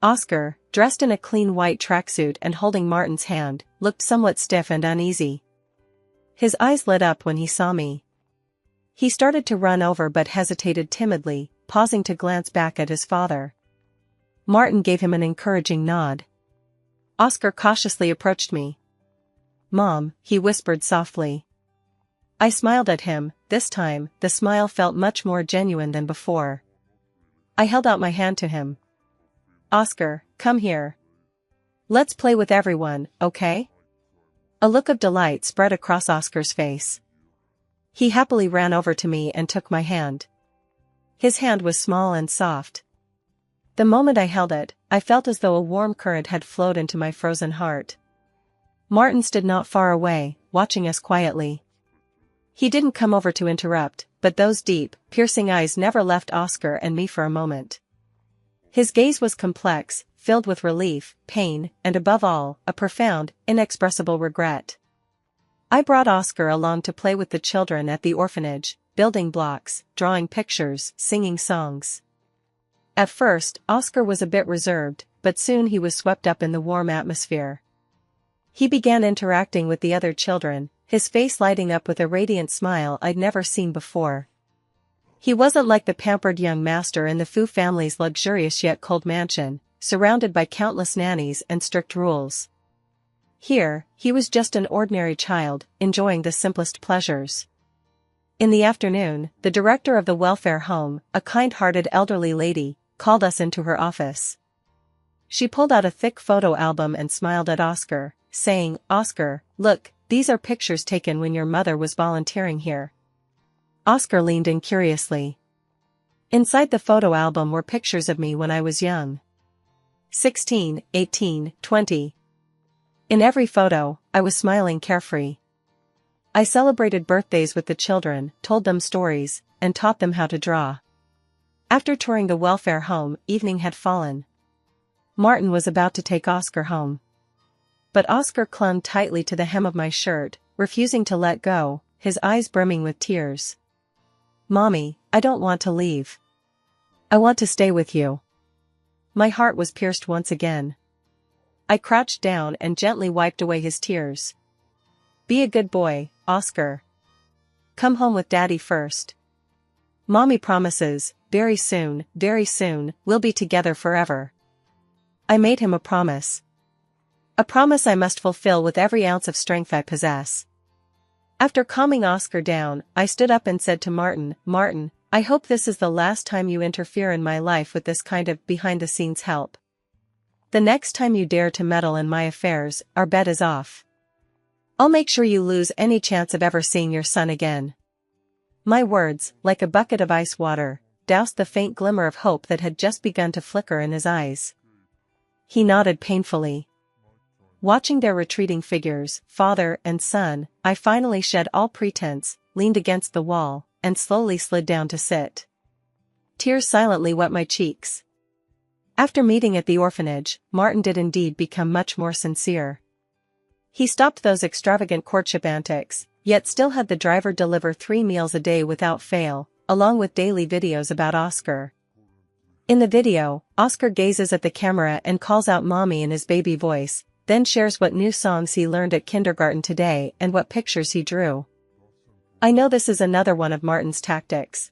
Oscar, dressed in a clean white tracksuit and holding Martin's hand, looked somewhat stiff and uneasy. His eyes lit up when he saw me. He started to run over but hesitated timidly, pausing to glance back at his father. Martin gave him an encouraging nod. Oscar cautiously approached me. "Mom," he whispered softly. I smiled at him. This time, the smile felt much more genuine than before. I held out my hand to him. "Oscar, come here. Let's play with everyone, okay?" A look of delight spread across Oscar's face. He happily ran over to me and took my hand. His hand was small and soft. The moment I held it, I felt as though a warm current had flowed into my frozen heart. Martin stood not far away, watching us quietly. He didn't come over to interrupt, but those deep, piercing eyes never left Oscar and me for a moment. His gaze was complex, filled with relief, pain, and above all, a profound, inexpressible regret. I brought Oscar along to play with the children at the orphanage, building blocks, drawing pictures, singing songs. At first, Oscar was a bit reserved, but soon he was swept up in the warm atmosphere. He began interacting with the other children, his face lighting up with a radiant smile I'd never seen before. He wasn't like the pampered young master in the Fu family's luxurious yet cold mansion, surrounded by countless nannies and strict rules. Here, he was just an ordinary child, enjoying the simplest pleasures. In the afternoon, the director of the welfare home, a kind-hearted elderly lady, called us into her office. She pulled out a thick photo album and smiled at Oscar, saying, "Oscar, look, these are pictures taken when your mother was volunteering here." Oscar leaned in curiously. Inside the photo album were pictures of me when I was young. 16, 18, 20. In every photo, I was smiling carefree. I celebrated birthdays with the children, told them stories, and taught them how to draw. After touring the welfare home, evening had fallen. Martin was about to take Oscar home. But Oscar clung tightly to the hem of my shirt, refusing to let go, his eyes brimming with tears. "Mommy, I don't want to leave. I want to stay with you." My heart was pierced once again. I crouched down and gently wiped away his tears. "Be a good boy, Oscar. Come home with Daddy first. Mommy promises, very soon, we'll be together forever." I made him a promise. A promise I must fulfill with every ounce of strength I possess. After calming Oscar down, I stood up and said to Martin, "Martin, I hope this is the last time you interfere in my life with this kind of behind-the-scenes help. The next time you dare to meddle in my affairs, our bet is off. I'll make sure you lose any chance of ever seeing your son again." My words, like a bucket of ice water, doused the faint glimmer of hope that had just begun to flicker in his eyes. He nodded painfully. Watching their retreating figures, father and son, I finally shed all pretense, leaned against the wall, and slowly slid down to sit. Tears silently wet my cheeks. After meeting at the orphanage, Martin did indeed become much more sincere. He stopped those extravagant courtship antics, yet still had the driver deliver 3 meals a day without fail, along with daily videos about Oscar. In the video, Oscar gazes at the camera and calls out "Mommy" in his baby voice, then shares what new songs he learned at kindergarten today and what pictures he drew. I know this is another one of Martin's tactics.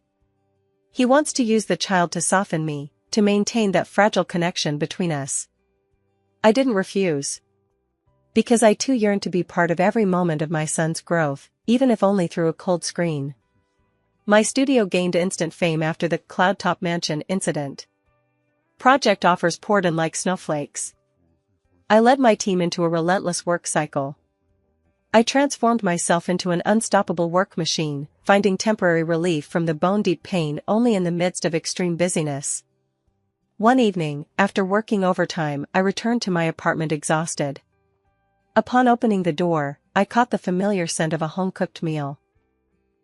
He wants to use the child to soften me, to maintain that fragile connection between us. I didn't refuse. Because I too yearned to be part of every moment of my son's growth, even if only through a cold screen. My studio gained instant fame after the Cloudtop Mansion incident. Project offers poured in like snowflakes. I led my team into a relentless work cycle. I transformed myself into an unstoppable work machine, finding temporary relief from the bone-deep pain only in the midst of extreme busyness. One evening, after working overtime, I returned to my apartment exhausted. Upon opening the door, I caught the familiar scent of a home-cooked meal.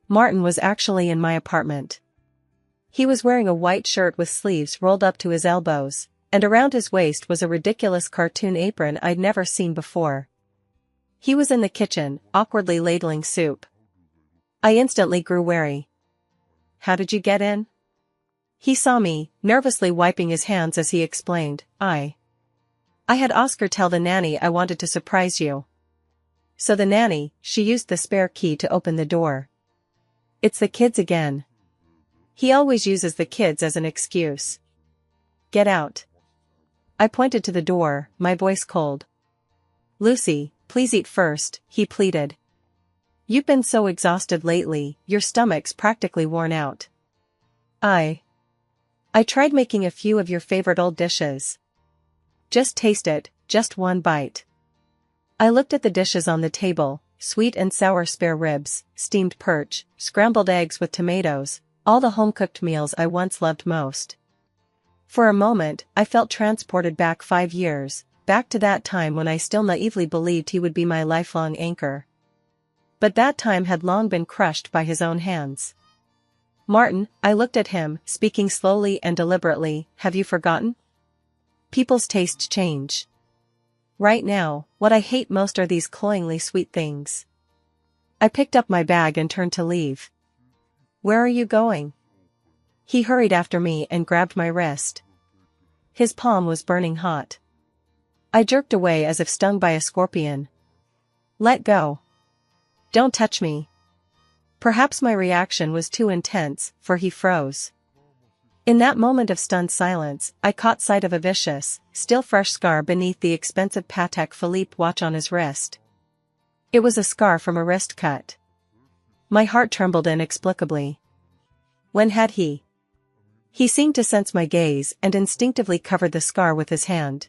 Martin was actually in my apartment. He was wearing a white shirt with sleeves rolled up to his elbows, and around his waist was a ridiculous cartoon apron I'd never seen before. He was in the kitchen, awkwardly ladling soup. I instantly grew wary. "How did you get in?" He saw me, nervously wiping his hands as he explained, I had Oscar tell the nanny I wanted to surprise you. So the nanny, she used the spare key to open the door. It's the kids again. He always uses the kids as an excuse. Get out. I pointed to the door, my voice cold. Lucy, please eat first, he pleaded. You've been so exhausted lately, your stomach's practically worn out. I tried making a few of your favorite old dishes. Just taste it, just one bite. I looked at the dishes on the table, sweet and sour spare ribs, steamed perch, scrambled eggs with tomatoes, all the home-cooked meals I once loved most. For a moment, I felt transported back 5 years, back to that time when I still naively believed he would be my lifelong anchor. But that time had long been crushed by his own hands. Martin, I looked at him, speaking slowly and deliberately, have you forgotten? People's tastes change. Right now, what I hate most are these cloyingly sweet things. I picked up my bag and turned to leave. Where are you going? He hurried after me and grabbed my wrist. His palm was burning hot. I jerked away as if stung by a scorpion. Let go. Don't touch me. Perhaps my reaction was too intense, for he froze. In that moment of stunned silence, I caught sight of a vicious, still fresh scar beneath the expensive Patek Philippe watch on his wrist. It was a scar from a wrist cut. My heart trembled inexplicably. When had he? He seemed to sense my gaze and instinctively covered the scar with his hand.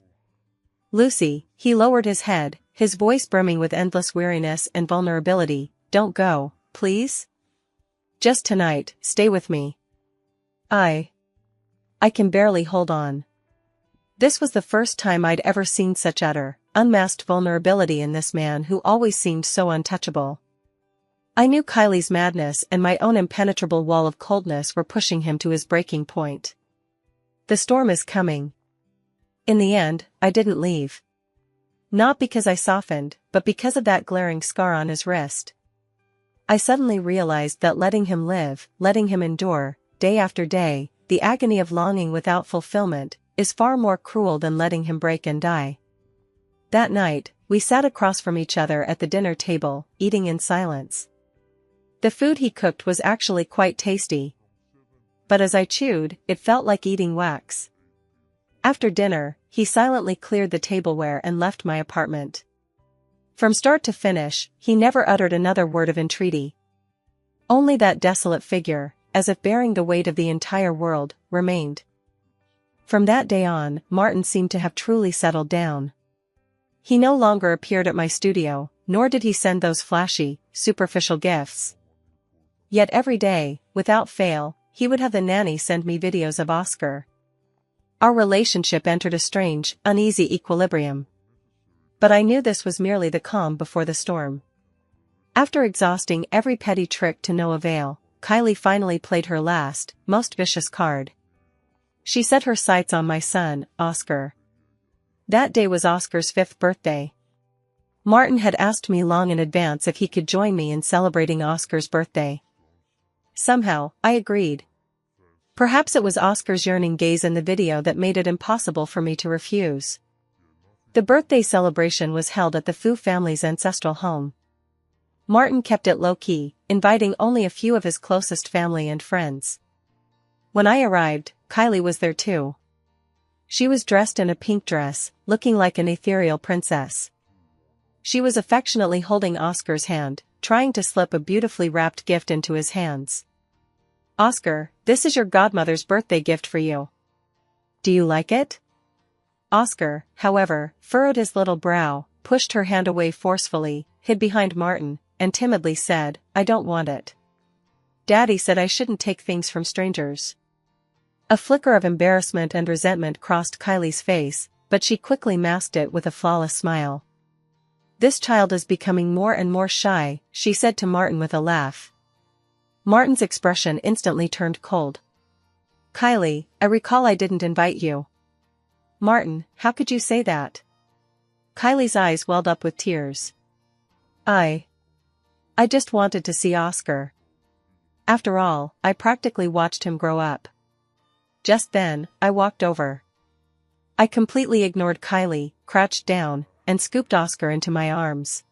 Lucy, he lowered his head, his voice brimming with endless weariness and vulnerability. Don't go, please? Just tonight, stay with me. I can barely hold on. This was the first time I'd ever seen such utter, unmasked vulnerability in this man who always seemed so untouchable. I knew Kylie's madness and my own impenetrable wall of coldness were pushing him to his breaking point. The storm is coming. In the end, I didn't leave. Not because I softened, but because of that glaring scar on his wrist. I suddenly realized that letting him live, letting him endure, day after day, the agony of longing without fulfillment, is far more cruel than letting him break and die. That night, we sat across from each other at the dinner table, eating in silence. The food he cooked was actually quite tasty. But as I chewed, it felt like eating wax. After dinner, he silently cleared the tableware and left my apartment. From start to finish, he never uttered another word of entreaty. Only that desolate figure, as if bearing the weight of the entire world, remained. From that day on, Martin seemed to have truly settled down. He no longer appeared at my studio, nor did he send those flashy, superficial gifts. Yet every day, without fail, he would have the nanny send me videos of Oscar. Our relationship entered a strange, uneasy equilibrium. But I knew this was merely the calm before the storm. After exhausting every petty trick to no avail, Kylie finally played her last, most vicious card. She set her sights on my son, Oscar. That day was Oscar's 5th birthday. Martin had asked me long in advance if he could join me in celebrating Oscar's birthday. Somehow, I agreed. Perhaps it was Oscar's yearning gaze in the video that made it impossible for me to refuse. The birthday celebration was held at the Fu family's ancestral home. Martin kept it low-key, inviting only a few of his closest family and friends. When I arrived, Kylie was there too. She was dressed in a pink dress, looking like an ethereal princess. She was affectionately holding Oscar's hand, trying to slip a beautifully wrapped gift into his hands. Oscar, this is your godmother's birthday gift for you. Do you like it? Oscar, however, furrowed his little brow, pushed her hand away forcefully, hid behind Martin, and timidly said, I don't want it. Daddy said I shouldn't take things from strangers. A flicker of embarrassment and resentment crossed Kylie's face, but she quickly masked it with a flawless smile. This child is becoming more and more shy, she said to Martin with a laugh. Martin's expression instantly turned cold. Kylie, I recall I didn't invite you. Martin, how could you say that? Kylie's eyes welled up with tears. I just wanted to see Oscar. After all, I practically watched him grow up. Just then, I walked over. I completely ignored Kylie, crouched down, and scooped Oscar into my arms.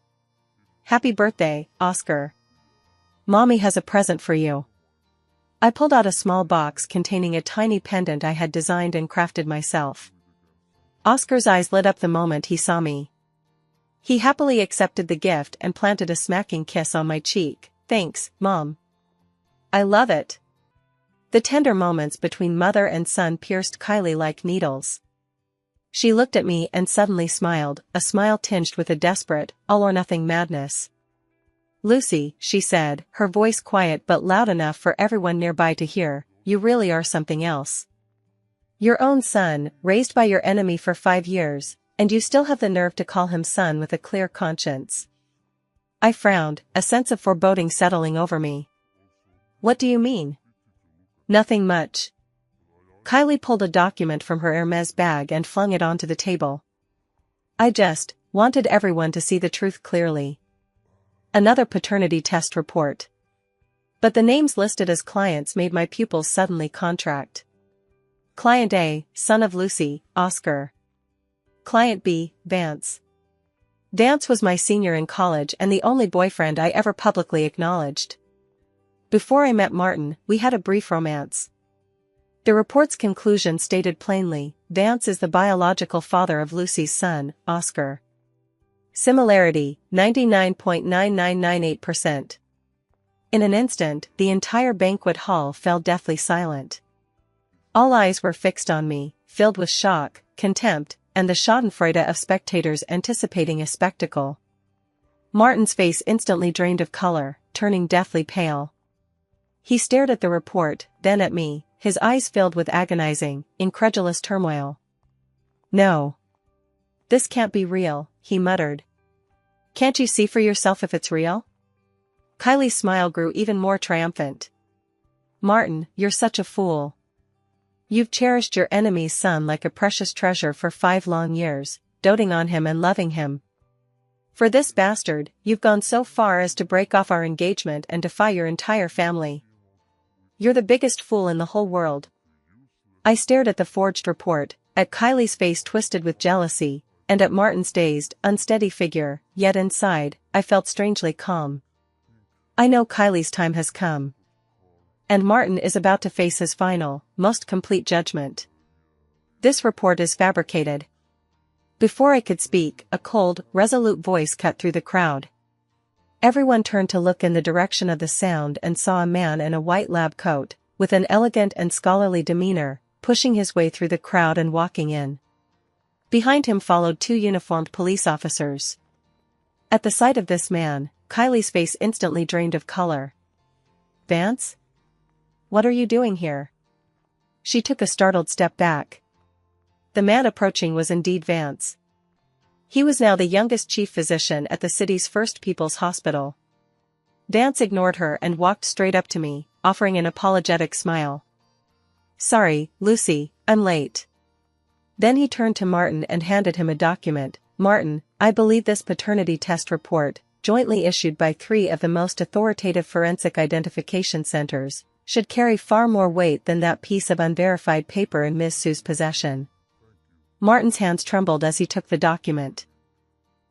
Happy birthday, Oscar. Mommy has a present for you. I pulled out a small box containing a tiny pendant I had designed and crafted myself. Oscar's eyes lit up the moment he saw me. He happily accepted the gift and planted a smacking kiss on my cheek. Thanks, Mom. I love it. The tender moments between mother and son pierced Kylie like needles. She looked at me and suddenly smiled, a smile tinged with a desperate, all-or-nothing madness. Lucy, she said, her voice quiet but loud enough for everyone nearby to hear, you really are something else. Your own son, raised by your enemy for 5 years, and you still have the nerve to call him son with a clear conscience. I frowned, a sense of foreboding settling over me. What do you mean? Nothing much. Kylie pulled a document from her Hermes bag and flung it onto the table. I just wanted everyone to see the truth clearly. Another paternity test report. But the names listed as clients made my pupils suddenly contract. Client A, son of Lucy, Oscar. Client B, Vance. Vance was my senior in college and the only boyfriend I ever publicly acknowledged. Before I met Martin, we had a brief romance. The report's conclusion stated plainly, Vance is the biological father of Lucy's son, Oscar. Similarity, 99.9998%. In an instant, the entire banquet hall fell deathly silent. All eyes were fixed on me, filled with shock, contempt, and the schadenfreude of spectators anticipating a spectacle. Martin's face instantly drained of color, turning deathly pale. He stared at the report, then at me, his eyes filled with agonizing, incredulous turmoil. "No. This can't be real," he muttered. "Can't you see for yourself if it's real?" Kylie's smile grew even more triumphant. "Martin, you're such a fool. You've cherished your enemy's son like a precious treasure for 5 long years, doting on him and loving him. For this bastard, you've gone so far as to break off our engagement and defy your entire family. You're the biggest fool in the whole world." I stared at the forged report, at Kylie's face twisted with jealousy, and at Martin's dazed, unsteady figure, yet inside, I felt strangely calm. I know Kylie's time has come. And Martin is about to face his final, most complete judgment. This report is fabricated. Before I could speak, a cold, resolute voice cut through the crowd. Everyone turned to look in the direction of the sound and saw a man in a white lab coat, with an elegant and scholarly demeanor, pushing his way through the crowd and walking in. Behind him followed 2 uniformed police officers. At the sight of this man, Kylie's face instantly drained of color. "Vance? What are you doing here?" She took a startled step back. The man approaching was indeed Vance. He was now the youngest chief physician at the city's First People's Hospital. Vance ignored her and walked straight up to me, offering an apologetic smile. "Sorry, Lucy, I'm late." Then he turned to Martin and handed him a document. "Martin, I believe this paternity test report, jointly issued by 3 of the most authoritative forensic identification centers, should carry far more weight than that piece of unverified paper in Ms. Sue's possession." Martin's hands trembled as he took the document.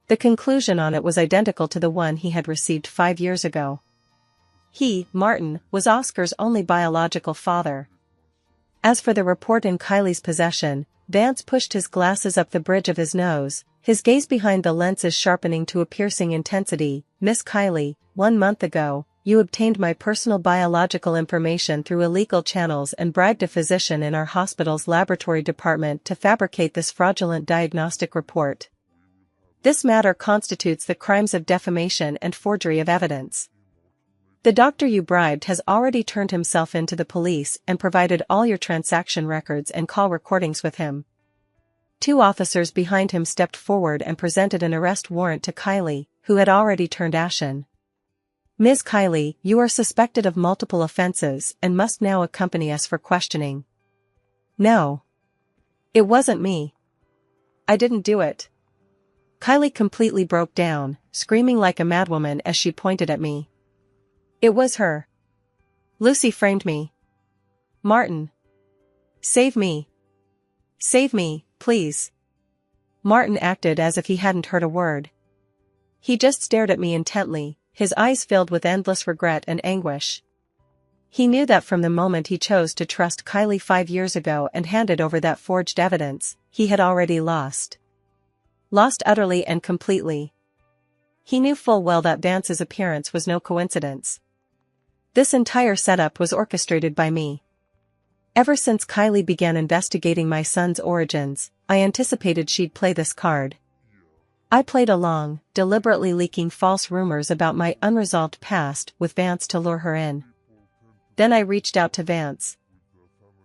The conclusion on it was identical to the one he had received 5 years ago. He, Martin, was Oscar's only biological father. As for the report in Kylie's possession, Vance pushed his glasses up the bridge of his nose, his gaze behind the lenses sharpening to a piercing intensity. "Miss Kylie, 1 month ago, you obtained my personal biological information through illegal channels and bribed a physician in our hospital's laboratory department to fabricate this fraudulent diagnostic report. This matter constitutes the crimes of defamation and forgery of evidence. The doctor you bribed has already turned himself in to the police and provided all your transaction records and call recordings with him." 2 officers behind him stepped forward and presented an arrest warrant to Kylie, who had already turned ashen. "Ms. Kylie, you are suspected of multiple offenses and must now accompany us for questioning." "No. It wasn't me. I didn't do it." Kylie completely broke down, screaming like a madwoman as she pointed at me. "It was her. Lucy framed me. Martin. Save me. Save me, please." Martin acted as if he hadn't heard a word. He just stared at me intently, his eyes filled with endless regret and anguish. He knew that from the moment he chose to trust Kylie 5 years ago and handed over that forged evidence, he had already lost. Lost utterly and completely. He knew full well that Vance's appearance was no coincidence. This entire setup was orchestrated by me. Ever since Kylie began investigating my son's origins, I anticipated she'd play this card. I played along, deliberately leaking false rumors about my unresolved past with Vance to lure her in. Then I reached out to Vance.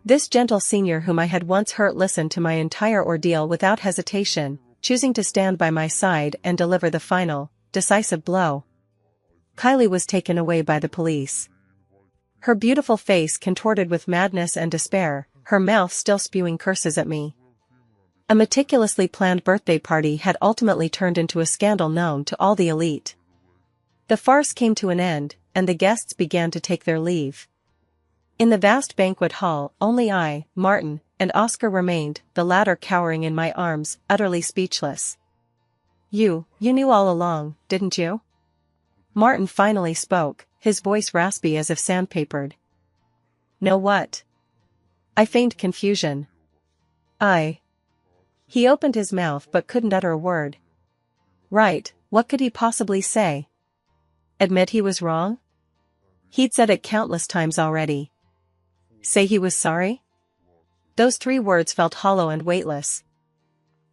This gentle senior whom I had once hurt listened to my entire ordeal without hesitation, choosing to stand by my side and deliver the final, decisive blow. Kylie was taken away by the police. Her beautiful face contorted with madness and despair, her mouth still spewing curses at me. A meticulously planned birthday party had ultimately turned into a scandal known to all the elite. The farce came to an end, and the guests began to take their leave. In the vast banquet hall, only I, Martin, and Oscar remained, the latter cowering in my arms, utterly speechless. You knew all along, didn't you?" Martin finally spoke, his voice raspy as if sandpapered. "No what?" I feigned confusion. He opened his mouth but couldn't utter a word. Right, what could he possibly say? Admit he was wrong? He'd said it countless times already. Say he was sorry? Those 3 words felt hollow and weightless.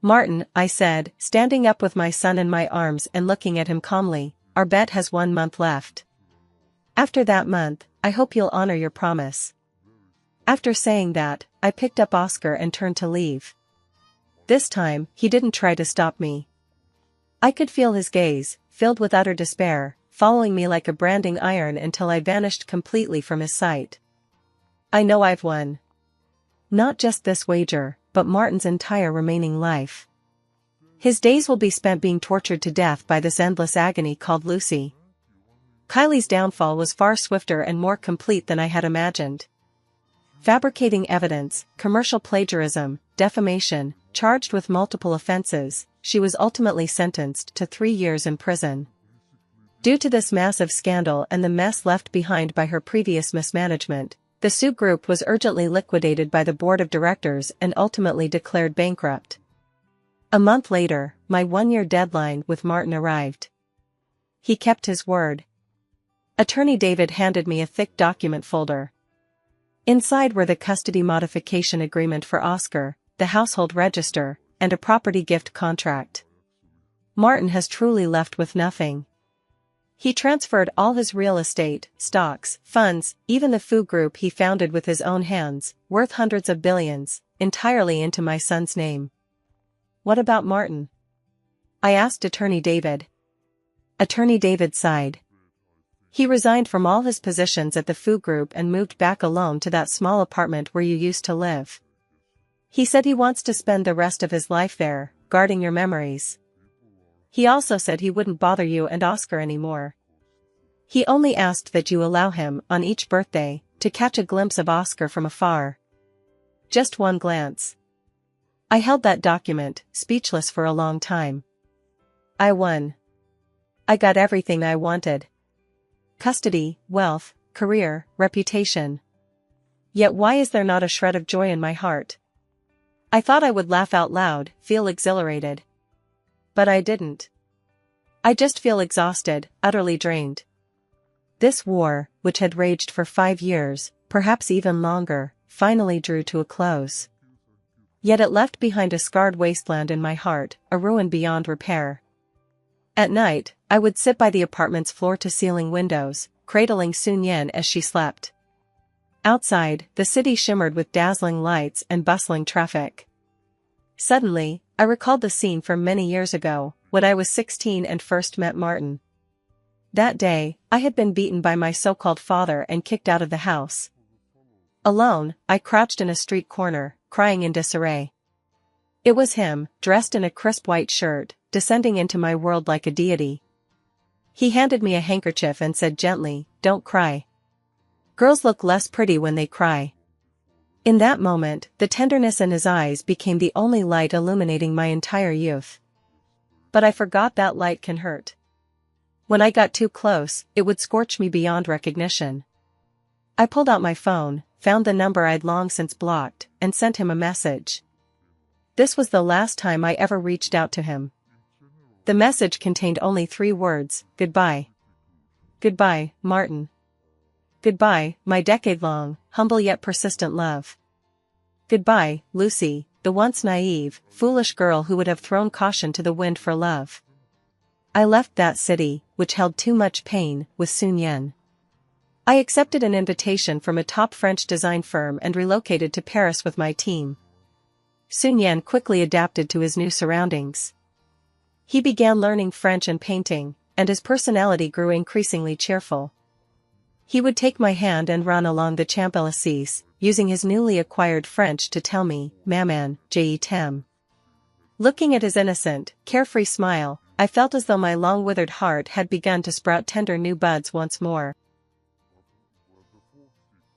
"Martin," I said, standing up with my son in my arms and looking at him calmly, "our bet has 1 month left. After that month, I hope you'll honor your promise." After saying that, I picked up Oscar and turned to leave. This time, he didn't try to stop me. I could feel his gaze, filled with utter despair, following me like a branding iron until I vanished completely from his sight. I know I've won. Not just this wager, but Martin's entire remaining life. His days will be spent being tortured to death by this endless agony called Lucy. Kylie's downfall was far swifter and more complete than I had imagined. Fabricating evidence, commercial plagiarism, defamation, charged with multiple offenses, she was ultimately sentenced to 3 years in prison. Due to this massive scandal and the mess left behind by her previous mismanagement, the Sioux Group was urgently liquidated by the board of directors and ultimately declared bankrupt. A month later, my 1-year deadline with Martin arrived. He kept his word. Attorney David handed me a thick document folder. Inside were the custody modification agreement for Oscar, the household register, and a property gift contract. Martin has truly left with nothing. He transferred all his real estate, stocks, funds, even the Fu Group he founded with his own hands, worth hundreds of billions, entirely into my son's name. What about Martin? I asked Attorney David. Attorney David sighed. He resigned from all his positions at the Fu Group and moved back alone to that small apartment where you used to live. He said he wants to spend the rest of his life there, guarding your memories. He also said he wouldn't bother you and Oscar anymore. He only asked that you allow him, on each birthday, to catch a glimpse of Oscar from afar. Just one glance. I held that document, speechless for a long time. I won. I got everything I wanted. Custody, wealth, career, reputation. Yet why is there not a shred of joy in my heart? I thought I would laugh out loud, feel exhilarated. But I didn't. I just feel exhausted, utterly drained. This war, which had raged for 5 years, perhaps even longer, finally drew to a close. Yet it left behind a scarred wasteland in my heart, a ruin beyond repair. At night, I would sit by the apartment's floor-to-ceiling windows, cradling Sun Yan as she slept. Outside, the city shimmered with dazzling lights and bustling traffic. Suddenly, I recalled the scene from many years ago, when I was 16 and first met Martin. That day, I had been beaten by my so-called father and kicked out of the house. Alone, I crouched in a street corner, crying in disarray. It was him, dressed in a crisp white shirt, descending into my world like a deity. He handed me a handkerchief and said gently, "Don't cry. Girls look less pretty when they cry." In that moment, the tenderness in his eyes became the only light illuminating my entire youth. But I forgot that light can hurt. When I got too close, it would scorch me beyond recognition. I pulled out my phone, found the number I'd long since blocked, and sent him a message. This was the last time I ever reached out to him. The message contained only 3 words, "Goodbye. Goodbye, Martin. Goodbye, my decade-long, humble yet persistent love. Goodbye, Lucy, the once naive, foolish girl who would have thrown caution to the wind for love." I left that city, which held too much pain, with Sun Yan. I accepted an invitation from a top French design firm and relocated to Paris with my team. Sun Yan quickly adapted to his new surroundings. He began learning French and painting, and his personality grew increasingly cheerful. He would take my hand and run along the Champs-Élysées, using his newly acquired French to tell me, "Maman, je t'aime." Looking at his innocent, carefree smile, I felt as though my long-withered heart had begun to sprout tender new buds once more.